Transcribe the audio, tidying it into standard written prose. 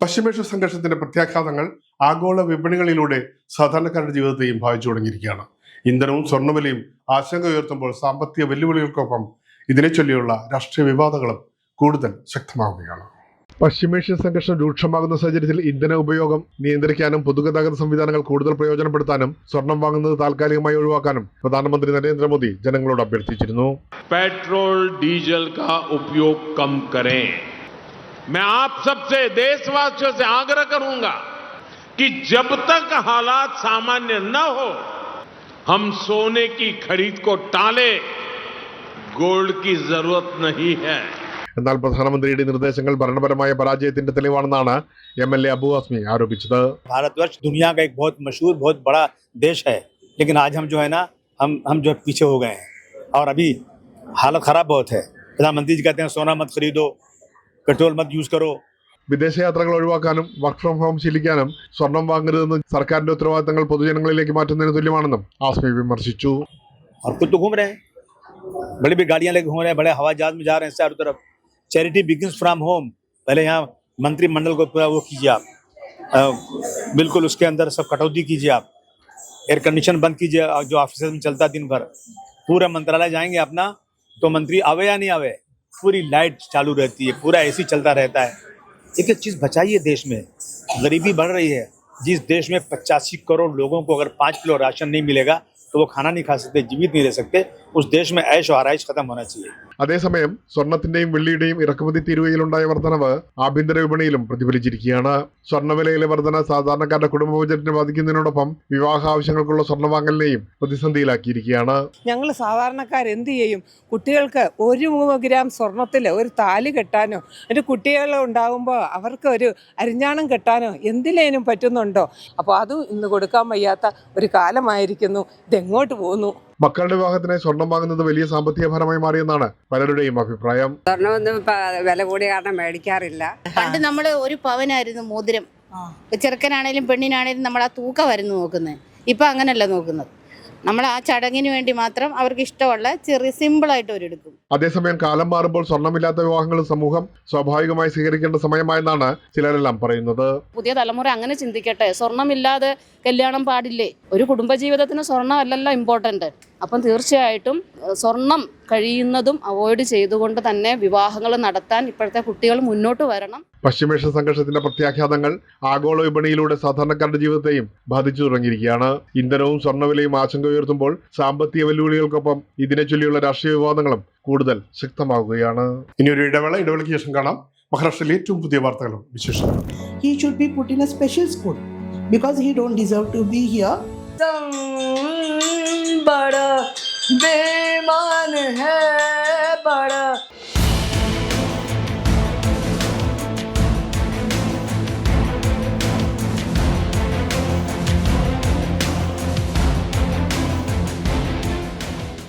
പശ്ചിമേഷ്യ സംഘർഷത്തിന്റെ പ്രത്യാഘാതങ്ങൾ ആഗോള വിപണികളിലൂടെ സാധാരണക്കാരുടെ ജീവിതത്തെയും ബാധിച്ചു തുടങ്ങിയിരിക്കുകയാണ്. ഇന്ധനവും സ്വർണ്ണവിലയും ആശങ്ക ഉയർത്തുമ്പോൾ സാമ്പത്തിക വെല്ലുവിളികൾക്കൊപ്പം ഇതിനെ ചൊല്ലിയുള്ള രാഷ്ട്രീയ വിവാദങ്ങളും കൂടുതൽ ശക്തമാവുകയാണ്. പശ്ചിമേഷ്യൻ സംഘർഷം രൂക്ഷമാകുന്ന സാഹചര്യത്തിൽ ഇന്ധന ഉപയോഗം നിയന്ത്രിക്കാനും പൊതുഗതാഗത സംവിധാനങ്ങൾ കൂടുതൽ പ്രയോജനപ്പെടുത്താനും സ്വർണം വാങ്ങുന്നത് താൽക്കാലികമായി ഒഴിവാക്കാനും പ്രധാനമന്ത്രി നരേന്ദ്രമോദി ജനങ്ങളോട് അഭ്യർത്ഥിച്ചിരുന്നു. पेट्रोल डीजल का उपयोग कम करें. मैं आप सबसे देशवासियों से आग्रह करूंगा कि जब तक हालात सामान्य न हो हम सोने की खरीद को टालें. गोल्ड की जरूरत नहीं है. എന്നാൽ പ്രധാനമന്ത്രിയുടെ നിർദ്ദേശങ്ങൾ ഭരണപരമായ പരാജയത്തിന്റെ തെളിവാണെന്നാണ് MLA അബു ആസ്മി ആരോപിച്ചത്. भारतवर्ष दुनिया का एक बहुत मशहूर बहुत बड़ा देश है, लेकिन आज हम जो है ना हम जो पीछे हो गए हैं और अभी हालत खराब बहुत है. प्रधानमंत्री जी कहते हैं सोना मत खरीदो, पेट्रोल मत यूज करो. വിദേശയാത്രകൾ ഒഴിവാക്കാനും വർക്ക് ഫ്രം ഹോം ശീലിക്കാനും സ്വർണം വാങ്ങരുതെന്ന് സർക്കാരിന്റെ ഉത്തരവാദിത്തങ്ങൾ പൊതുജനങ്ങളിലേക്ക് മാറ്റുന്നതിന് തുല്യമാണെന്നും ആസ്മി വിമർശിച്ചു. और खुद तो घूम रहे हैं, बड़ी बड़ी गाड़ियां लेके घूम रहे हैं, बड़े हवाई जहाज में जा रहे हैं चारों तरफ. Charity begins from home. पहले यहाँ मंत्रिमंडल को पूरा वो कीजिए आप, बिल्कुल उसके अंदर सब कटौती कीजिए आप. एयर कंडीशन बंद कीजिए जो ऑफिस में चलता दिन भर. पूरा मंत्रालय जाएंगे अपना तो मंत्री आवे या नहीं आवे, पूरी लाइट चालू रहती है, पूरा AC चलता रहता है. एक एक चीज़ बचाइए. देश में गरीबी बढ़ रही है. जिस देश में 85 करोड़ लोगों को अगर 5 किलो राशन नहीं मिलेगा तो वो खाना नहीं खा सकते, जीवित नहीं रह सकते. उस देश में ऐश और आराइश खत्म होना चाहिए. അതേസമയം സ്വർണത്തിന്റെയും വെള്ളിയുടെയും ഇറക്കുമതി തീരുവയിലുണ്ടായ വർധനവ് ആഭ്യന്തര വിപണിയിലും പ്രതിഫലിച്ചിരിക്കുകയാണ്. സ്വർണ്ണവിലയിലെ വർധന സാധാരണക്കാരുടെ കുടുംബ ബജറ്റിനെ ബാധിക്കുന്നതിനോടൊപ്പം വിവാഹ ആവശ്യങ്ങൾക്കുള്ള സ്വർണ്ണ വാങ്ങലിനെയും പ്രതിസന്ധിയിലാക്കിയിരിക്കുകയാണ്. ഞങ്ങൾ സാധാരണക്കാർ എന്ത് ചെയ്യും? കുട്ടികൾക്ക് 1 ഗ്രാം സ്വർണത്തിൽ ഒരു താലി കെട്ടാനോ ഒരു കുട്ടികൾ ഉണ്ടാകുമ്പോൾ അവർക്ക് ഒരു അരിഞ്ഞാണം കെട്ടാനോ എന്തിലേനും പറ്റുന്നുണ്ടോ? അപ്പോൾ അതും ഇന്ന് കൊടുക്കാൻ വയ്യാത്ത ഒരു കാലമായിരിക്കുന്നു. ഇതെങ്ങോട്ട് പോകുന്നു? മക്കളുടെ വിവാഹത്തിനായി സ്വർണം വാങ്ങുന്നത് വലിയ സാമ്പത്തിക ഭാരമായി മാറിയെന്നാണ് പലരുടെയും അഭിപ്രായം. സ്വർണ്ണമൊന്നും വില കൂടിയ കാരണം മേടിക്കാറില്ല. പണ്ട് നമ്മൾ ഒരു പവനായിരുന്നു മോതിരം. ചെറുക്കനാണേലും പെണ്ണിനാണേലും നമ്മൾ ആ തൂക്കമായിരുന്നു നോക്കുന്നത്. ഇപ്പൊ അങ്ങനല്ല നോക്കുന്നത്. നമ്മൾ ആ ചടങ്ങിന് വേണ്ടി മാത്രം അവർക്ക് ഇഷ്ടമുള്ള ചെറിയ സിമ്പിളായിട്ട് അവരെടുക്കും. അതേസമയം കാലം മാറുമ്പോൾ സ്വർണ്ണമില്ലാത്ത വിവാഹങ്ങൾ സമൂഹം സ്വാഭാവികമായി സ്വീകരിക്കേണ്ട സമയമായെന്നാണ് ചിലരെല്ലാം പറയുന്നത്. പുതിയ തലമുറ അങ്ങനെ ചിന്തിക്കട്ടെ. സ്വർണ്ണമില്ലാതെ കല്യാണം പാടില്ലേ? ഒരു കുടുംബജീവിതത്തിന് സ്വർണ്ണമല്ലല്ലോ ഇമ്പോർട്ടന്റ്. അപ്പം തീർച്ചയായിട്ടും സ്വർണം കഴിയുന്നതും അവോയ്ഡ് ചെയ്തുകൊണ്ട് തന്നെ വിവാഹങ്ങൾ നടത്താൻ ഇപ്പോഴത്തെ കുട്ടികൾ മുന്നോട്ട് വരണം. പശ്ചിമേഷ്യ സംഘർഷത്തിന്റെ പ്രത്യാഘാതങ്ങൾ ആഗോള വിപണിയിലൂടെ സാധാരണക്കാരുടെ ജീവിതത്തെയും ബാധിച്ചു തുടങ്ങിയിരിക്കുകയാണ്. ഇന്ധനവും സ്വർണ്ണവിലയും ആശങ്ക ഉയർത്തുമ്പോൾ സാമ്പത്തിക വെല്ലുവിളികൾക്കൊപ്പം ഇതിനെ ചൊല്ലിയുള്ള രാഷ്ട്രീയ വിവാദങ്ങളും കൂടുതൽ ശക്തമാകുകയാണ്. ഇനിയൊരു ഇടവേളയ്ക്ക് ശേഷം കാണാം മഹാരാഷ്ട്രയിലെ ഏറ്റവും പുതിയ വാർത്തകളും വിശേഷങ്ങളും. He should be put in a special school because he don't deserve to be here. बड़ा बेईमान है, बड़ा